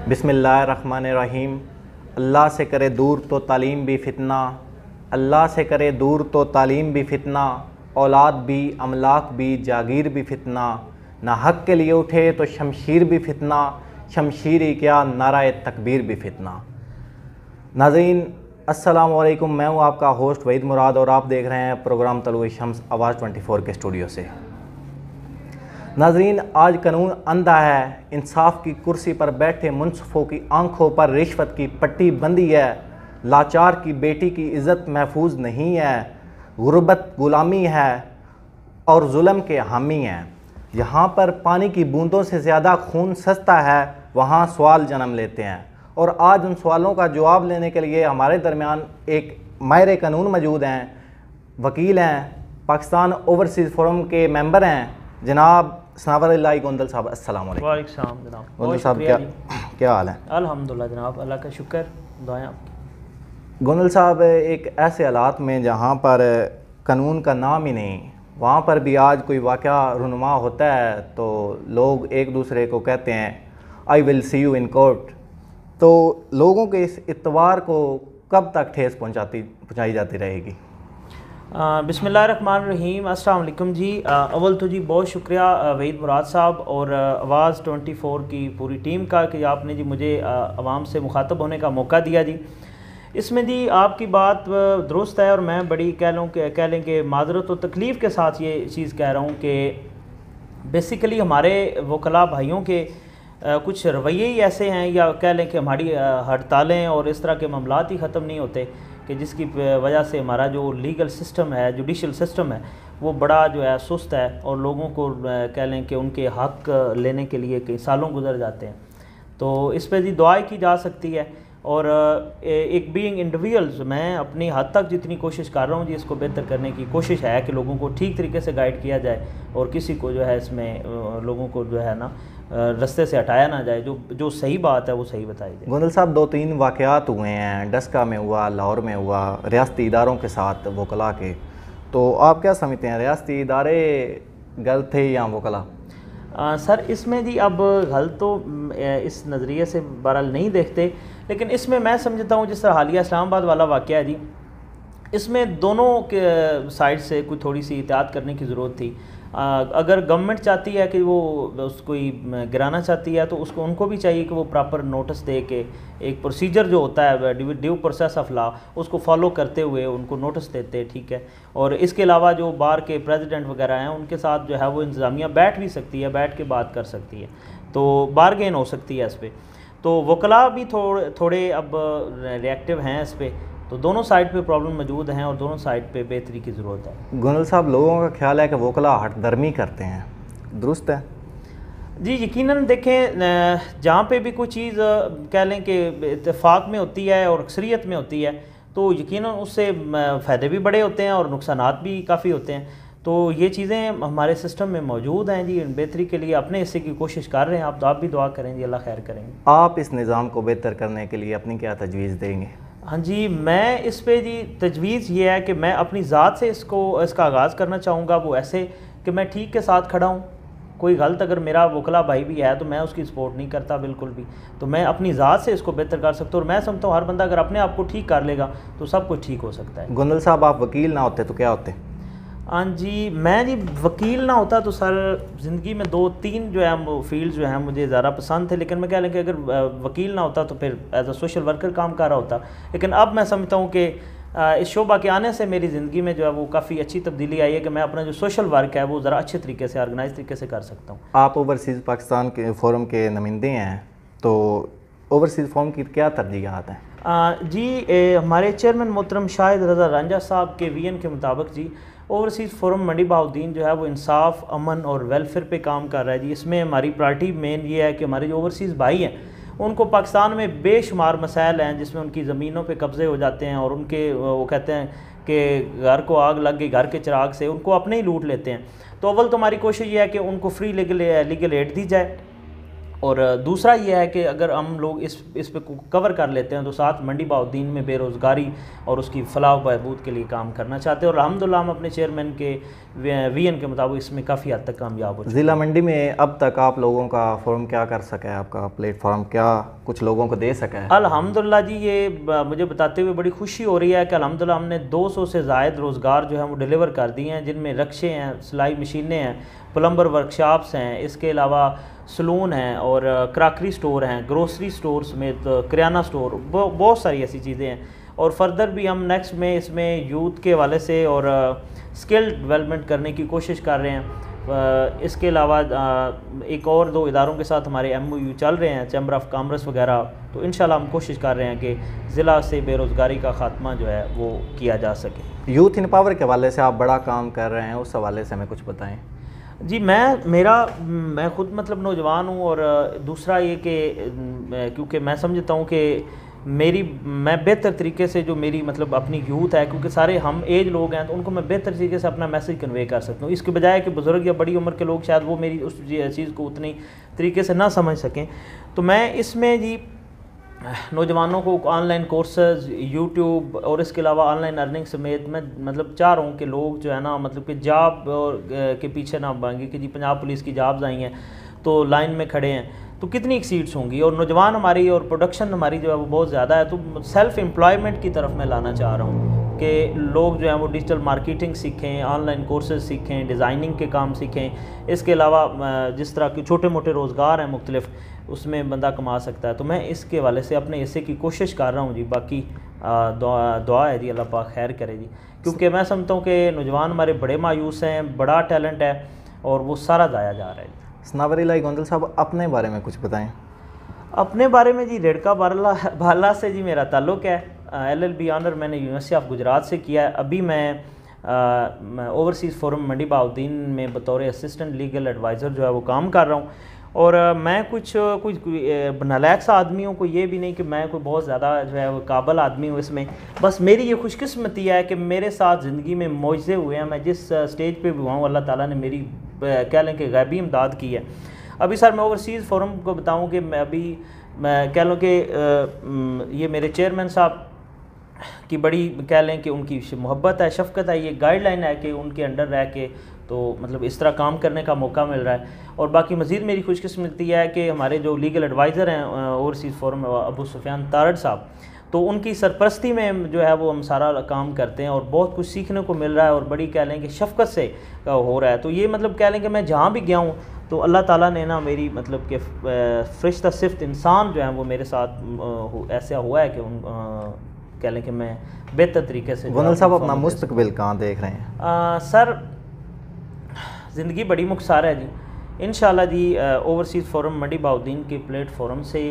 بسم اللہ الرحمن الرحیم۔ اللہ سے کرے دور تو تعلیم بھی فتنہ، اللہ سے کرے دور تو تعلیم بھی فتنہ، اولاد بھی املاک بھی جاگیر بھی فتنہ، نہ حق کے لیے اٹھے تو شمشیر بھی فتنہ، شمشیری کیا نعرہ تکبیر بھی فتنہ۔ ناظرین السلام علیکم، میں ہوں آپ کا ہوسٹ وحید مراد اور آپ دیکھ رہے ہیں پروگرام طلوع شمس آواز 24 کے اسٹوڈیو سے۔ ناظرین آج قانون اندھا ہے، انصاف کی کرسی پر بیٹھے منصفوں کی آنکھوں پر رشوت کی پٹی بندی ہے، لاچار کی بیٹی کی عزت محفوظ نہیں ہے، غربت غلامی ہے اور ظلم کے حامی ہیں۔ جہاں پر پانی کی بوندوں سے زیادہ خون سستا ہے وہاں سوال جنم لیتے ہیں، اور آج ان سوالوں کا جواب لینے کے لیے ہمارے درمیان ایک ماہر قانون موجود ہیں، وکیل ہیں، پاکستان اوورسیز فورم کے ممبر ہیں، جناب ثناور اللہ گوندل صاحب۔ السلام علیکم۔ وعلیکم السلام جناب۔ گوندل صاحب کیا حال ہے؟ الحمدللہ جناب، اللہ کا شکر، دعائیں آپ کی۔ گوندل صاحب ایک ایسے حالات میں جہاں پر قانون کا نام ہی نہیں، وہاں پر بھی آج کوئی واقعہ رونما ہوتا ہے تو لوگ ایک دوسرے کو کہتے ہیں آئی ول سی یو ان کورٹ، تو لوگوں کے اس اعتبار کو کب تک ٹھیس پہنچائی جاتی رہے گی؟ بسم اللہ الرحمن الرحیم۔ السلام علیکم جی۔ اول تو جی بہت شکریہ وحید مراد صاحب اور آواز 24 کی پوری ٹیم کا کہ آپ نے جی مجھے عوام سے مخاطب ہونے کا موقع دیا جی۔ اس میں جی آپ کی بات درست ہے، اور میں بڑی کہہ لیں کہ معذرت و تکلیف کے ساتھ یہ چیز کہہ رہا ہوں کہ بیسیکلی ہمارے وکلاء بھائیوں کے کچھ رویے ہی ایسے ہیں، یا کہہ لیں کہ ہماری ہڑتالیں اور اس طرح کے معاملات ہی ختم نہیں ہوتے، کہ جس کی وجہ سے ہمارا جو لیگل سسٹم ہے، جوڈیشل سسٹم ہے، وہ بڑا جو ہے سست ہے، اور لوگوں کو کہہ لیں کہ ان کے حق لینے کے لیے کئی سالوں گزر جاتے ہیں۔ تو اس پہ جی دعائیں کی جا سکتی ہے، اور ایک بینگ انڈیویجولز میں اپنی حد تک جتنی کوشش کر رہا ہوں جی اس کو بہتر کرنے کی کوشش ہے کہ لوگوں کو ٹھیک طریقے سے گائیڈ کیا جائے، اور کسی کو جو ہے اس میں لوگوں کو جو ہے نا رستے سے ہٹایا نہ جائے، جو صحیح بات ہے وہ صحیح بتائی جائے۔ گوندل صاحب 2-3 واقعات ہوئے ہیں، ڈسکا میں ہوا، لاہور میں ہوا، ریاستی اداروں کے ساتھ وکلاء کے، تو آپ کیا سمجھتے ہیں ریاستی ادارے غلط تھے یا وکلاء؟ سر اس میں جی اب غلط تو اس نظریے سے بہرحال نہیں دیکھتے، لیکن اس میں سمجھتا ہوں جس طرح حالیہ اسلام آباد والا واقعہ ہے جی، اس میں دونوں کے سائڈ سے کوئی تھوڑی سی احتیاط کرنے کی ضرورت تھی۔ اگر گورنمنٹ چاہتی ہے کہ وہ اس کو گرانا چاہتی ہے تو ان کو بھی چاہیے کہ وہ پراپر نوٹس دے کے ایک پروسیجر جو ہوتا ہے ڈیو پروسیس آف لا اس کو فالو کرتے ہوئے ان کو نوٹس دیتے، ٹھیک ہے۔ اور اس کے علاوہ جو بار کے پریزیڈنٹ وغیرہ ہیں ان کے ساتھ جو ہے وہ انتظامیہ بیٹھ بھی سکتی ہے، بیٹھ کے بات کر سکتی ہے، تو بارگین ہو سکتی ہے اس پہ۔ تو وکلاء بھی تھوڑے اب ری ایکٹیو ہیں اس پہ، تو دونوں سائڈ پہ پرابلم موجود ہیں اور دونوں سائڈ پہ بہتری کی ضرورت ہے۔ گوندل صاحب لوگوں کا خیال ہے کہ وکلاء ہٹ درمی کرتے ہیں، درست ہے؟ جی یقیناً دیکھیں، جہاں پہ بھی کوئی چیز کہہ لیں کہ اتفاق میں ہوتی ہے اور اکثریت میں ہوتی ہے تو یقیناً اس سے فائدے بھی بڑے ہوتے ہیں اور نقصانات بھی کافی ہوتے ہیں، تو یہ چیزیں ہمارے سسٹم میں موجود ہیں جی۔ بہتری کے لیے اپنے حصے کی کوشش کر رہے ہیں، آپ بھی دعا کریں جی، اللہ خیر کریں گے۔ آپ اس نظام کو بہتر کرنے کے لیے اپنی کیا تجویز دیں گے؟ ہاں جی، میں اس پہ جی تجویز یہ ہے کہ میں اپنی ذات سے اس کا آغاز کرنا چاہوں گا، وہ ایسے کہ میں ٹھیک کے ساتھ کھڑا ہوں، کوئی غلط اگر میرا وکلا بھائی بھی ہے تو میں اس کی سپورٹ نہیں کرتا بالکل بھی، تو میں اپنی ذات سے اس کو بہتر کر سکتا ہوں، اور میں سمجھتا ہوں ہر بندہ اگر اپنے آپ کو ٹھیک کر لے گا تو سب کچھ ٹھیک ہو سکتا ہے۔ گوندل صاحب آپ وکیل نہ ہوتے تو کیا ہوتے؟ ہاں جی، میں جی وکیل نہ ہوتا تو سر زندگی میں 2-3 جو ہے فیلڈ جو ہیں مجھے زیادہ پسند تھے، لیکن میں کہہ لیں کہ اگر وکیل نہ ہوتا تو پھر ایز اے سوشل ورکر کام کر رہا ہوتا، لیکن اب میں سمجھتا ہوں کہ اس شعبہ کے آنے سے میری زندگی میں جو ہے وہ کافی اچھی تبدیلی آئی ہے کہ میں اپنا جو سوشل ورک ہے وہ ذرا اچھے طریقے سے آرگنائز طریقے سے کر سکتا ہوں۔ آپ اوورسیز پاکستان کے فورم کے نمائندے ہیں، تو اوورسیز فورم کی کیا ترجیحات ہیں؟ جی ہمارے چیئرمین محترم شاہد رضا رانجھا صاحب کے ویژن کے مطابق جی اوورسیز فورم منڈی بہاؤالدین جو ہے وہ انصاف، امن اور ویلفیئر پہ کام کر رہا ہے جی۔ اس میں ہماری پارٹی مین یہ ہے کہ ہمارے جو اوورسیز بھائی ہیں ان کو پاکستان میں بے شمار مسائل ہیں جس میں ان کی زمینوں پہ قبضے ہو جاتے ہیں، اور ان کے وہ کہتے ہیں کہ گھر کو آگ لگ گئی گھر کے چراغ سے، ان کو اپنے ہی لوٹ لیتے ہیں۔ تو اول تو ہماری کوشش یہ ہے کہ ان کو فری لیگل ایڈ دی جائے، اور دوسرا یہ ہے کہ اگر ہم لوگ اس پہ کور کر لیتے ہیں تو ساتھ منڈی بہاؤالدین میں بے روزگاری اور اس کی فلاح و بہبود کے لیے کام کرنا چاہتے ہیں، اور الحمدللہ ہم اپنے چیئرمین کے ویژن کے مطابق اس میں کافی حد تک کامیاب ہو چکے ہیں۔ ضلع منڈی میں اب تک آپ لوگوں کا فورم کیا کر سکا ہے، آپ کا پلیٹ فارم کیا کچھ لوگوں کو دے سکا ہے؟ الحمدللہ جی، یہ مجھے بتاتے ہوئے بڑی خوشی ہو رہی ہے کہ الحمدللہ ہم نے 200 سے زائد روزگار جو ہیں وہ ڈیلیور کر دیے ہیں، جن میں رکشے ہیں، سلائی مشینیں ہیں، پلمبر ورکشاپس ہیں، اس کے علاوہ سلون ہیں اور کراکری سٹور ہیں، گروسری سٹور سمیت کریانہ سٹور، بہت ساری ایسی چیزیں ہیں۔ اور فردر بھی ہم نیکسٹ میں اس میں یوتھ کے حوالے سے اور اسکل ڈیولپمنٹ کرنے کی کوشش کر رہے ہیں۔ اس کے علاوہ ایک اور 2 اداروں کے ساتھ ہمارے MOU چل رہے ہیں، چیمبر آف کامرس وغیرہ، تو انشاءاللہ ہم کوشش کر رہے ہیں کہ ضلع سے بے روزگاری کا خاتمہ جو ہے وہ کیا جا سکے۔ یوتھ ان پاور کے حوالے سے آپ بڑا کام کر رہے ہیں، اس حوالے سے ہمیں کچھ بتائیں۔ جی، میں خود مطلب نوجوان ہوں، اور دوسرا یہ کہ کیونکہ میں سمجھتا ہوں کہ میں بہتر طریقے سے جو میری مطلب اپنی یوتھ ہے، کیونکہ سارے ہم ایج لوگ ہیں، تو ان کو میں بہتر طریقے سے اپنا میسیج کنوے کر سکتا ہوں، اس کے بجائے کہ بزرگ یا بڑی عمر کے لوگ شاید وہ میری اس چیز کو اتنی طریقے سے نہ سمجھ سکیں۔ تو میں اس میں جی نوجوانوں کو آن لائن کورسز، یوٹیوب اور اس کے علاوہ آن لائن ارننگ سمیت میں مطلب چاہ رہا ہوں کہ لوگ جو ہے نا مطلب کہ جاب کے پیچھے نہ بھاگیں کہ جی پنجاب پولیس کی جابز آئی ہیں تو لائن میں کھڑے ہیں، تو کتنی ایک سیٹس ہوں گی، اور نوجوان ہماری اور پروڈکشن ہماری جو ہے وہ بہت زیادہ ہے، تو سیلف امپلائمنٹ کی طرف میں لانا چاہ رہا ہوں کہ لوگ جو ہیں وہ ڈیجیٹل مارکیٹنگ سیکھیں، آن لائن کورسز سیکھیں، ڈیزائننگ کے کام سیکھیں، اس کے علاوہ جس طرح کے چھوٹے موٹے روزگار ہیں مختلف، اس میں بندہ کما سکتا ہے، تو میں اس کے حوالے سے اپنے حصے کی کوشش کر رہا ہوں جی۔ باقی دعا ہے جی، اللہ پاک خیر کرے جی، کیونکہ میں سمجھتا ہوں کہ نوجوان ہمارے بڑے مایوس ہیں، بڑا ٹیلنٹ ہے اور وہ سارا ضائع جا رہا ہے۔ ثناور الہی گوندل صاحب، اپنے بارے میں کچھ بتائیں۔ اپنے بارے میں جی، ریڑکا بالا سے جی میرا تعلق ہے، LLB آنر میں نے یونیورسٹی آف گجرات سے کیا ہے۔ ابھی میں اوورسیز فورم منڈی بہاؤالدین میں بطور اسسٹنٹ لیگل ایڈوائزر جو ہے وہ کام کر رہا ہوں، اور میں کچھ نالائق سا آدمی ہوں، کوئی یہ بھی نہیں کہ میں کوئی بہت زیادہ جو ہے وہ قابل آدمی ہوں۔ اس میں بس میری یہ خوش قسمتی ہے کہ میرے ساتھ زندگی میں معجزے ہوئے ہیں، میں جس سٹیج پہ بھی ہوا ہوں اللہ تعالیٰ نے میری کہہ لیں کہ غیبی امداد کی ہے۔ ابھی سر میں اوورسیز فورم کو بتاؤں کہ میں کہہ لوں کہ یہ میرے چیئرمین صاحب کی بڑی کہہ لیں کہ ان کی محبت ہے، شفقت ہے، یہ گائیڈ لائن ہے کہ ان کے انڈر رہ کے تو مطلب اس طرح کام کرنے کا موقع مل رہا ہے۔ اور باقی مزید میری خوش قسمتی ہے کہ ہمارے جو لیگل ایڈوائزر ہیں اوورسیز فورم ابو سفیان تارڑ صاحب، تو ان کی سرپرستی میں جو ہے وہ ہم سارا کام کرتے ہیں، اور بہت کچھ سیکھنے کو مل رہا ہے، اور بڑی کہہ لیں کہ شفقت سے ہو رہا ہے۔ تو یہ مطلب کہہ لیں کہ میں جہاں بھی گیا ہوں تو اللہ تعالیٰ نے نا میری مطلب کہ فرشتہ صفت انسان جو ہیں وہ میرے ساتھ ایسا ہوا ہے کہ کہہ لیں کہ میں بہتر طریقے سے۔ گوندل صاحب، اپنا مستقبل کہاں دیکھ رہے ہیں؟ سر زندگی بڑی مختصر ہے جی، انشاءاللہ جی اوورسیز فورم منڈی بہاؤالدین کے پلیٹ فارم سے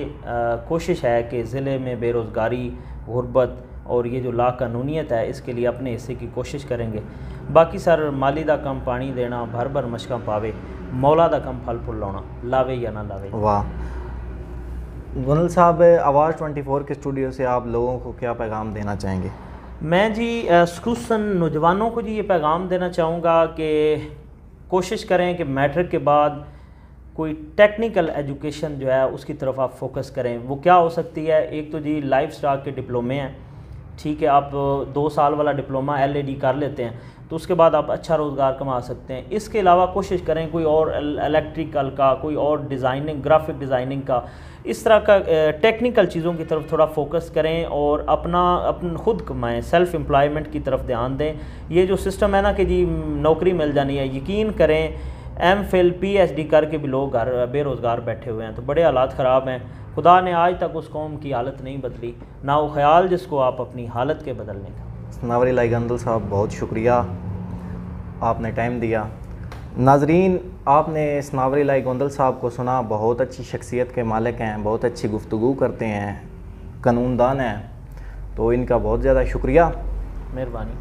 کوشش ہے کہ ضلع میں بے روزگاری، غربت اور یہ جو لا قانونیت ہے اس کے لیے اپنے حصے کی کوشش کریں گے۔ باقی سر مالی دا کم پانی دینا، بھر بھر مشکاں پاوے، مولا دا کم پھل پھل لاؤنا، لاوے یا نہ لاوے۔ واہ گوندل صاحب، آواز 24 کے اسٹوڈیو سے آپ لوگوں کو کیا پیغام دینا چاہیں گے؟ میں جی خصوصاً نوجوانوں کو جی یہ پیغام دینا چاہوں گا کہ کوشش کریں کہ میٹرک کے بعد کوئی ٹیکنیکل ایجوکیشن جو ہے اس کی طرف آپ فوکس کریں۔ وہ کیا ہو سکتی ہے؟ ایک تو جی لائف سٹاک کے ڈپلومے ہیں، ٹھیک ہے، آپ 2 سال والا ڈپلومہ LAD کر لیتے ہیں تو اس کے بعد آپ اچھا روزگار کما سکتے ہیں۔ اس کے علاوہ کوشش کریں کوئی اور الیکٹریکل کا، کوئی اور ڈیزائننگ، گرافک ڈیزائننگ کا، اس طرح کا ٹیکنیکل چیزوں کی طرف تھوڑا فوکس کریں اور اپنا خود کمائیں، سیلف امپلائمنٹ کی طرف دھیان دیں۔ یہ جو سسٹم ہے نا کہ جی نوکری مل جانی ہے، یقین کریں MPhil PhD کر کے بھی لوگ بے روزگار بیٹھے ہوئے ہیں، تو بڑے حالات خراب ہیں۔ خدا نے آج تک اس قوم کی حالت نہیں بدلی، نہ وہ خیال جس کو آپ اپنی حالت کے بدلنے کا۔ ثناور الہی گوندل صاحب، بہت شکریہ، آپ نے ٹائم دیا۔ ناظرین، آپ نے ثناور الہی گوندل صاحب کو سنا، بہت اچھی شخصیت کے مالک ہیں، بہت اچھی گفتگو کرتے ہیں، قانون دان ہیں، تو ان کا بہت زیادہ شکریہ، مہربانی۔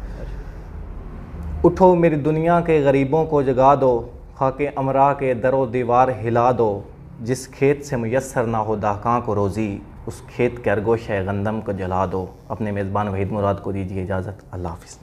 اٹھو میری دنیا کے غریبوں کو جگا دو، خاک امرا کے در و دیوار ہلا دو، جس کھیت سے میسر نہ ہو دہقاں کو روزی، اس کھیت کے ارگوش ہے گندم کو جلا دو۔ اپنے میزبان وحید مراد کو دیجیے اجازت، اللہ حافظ۔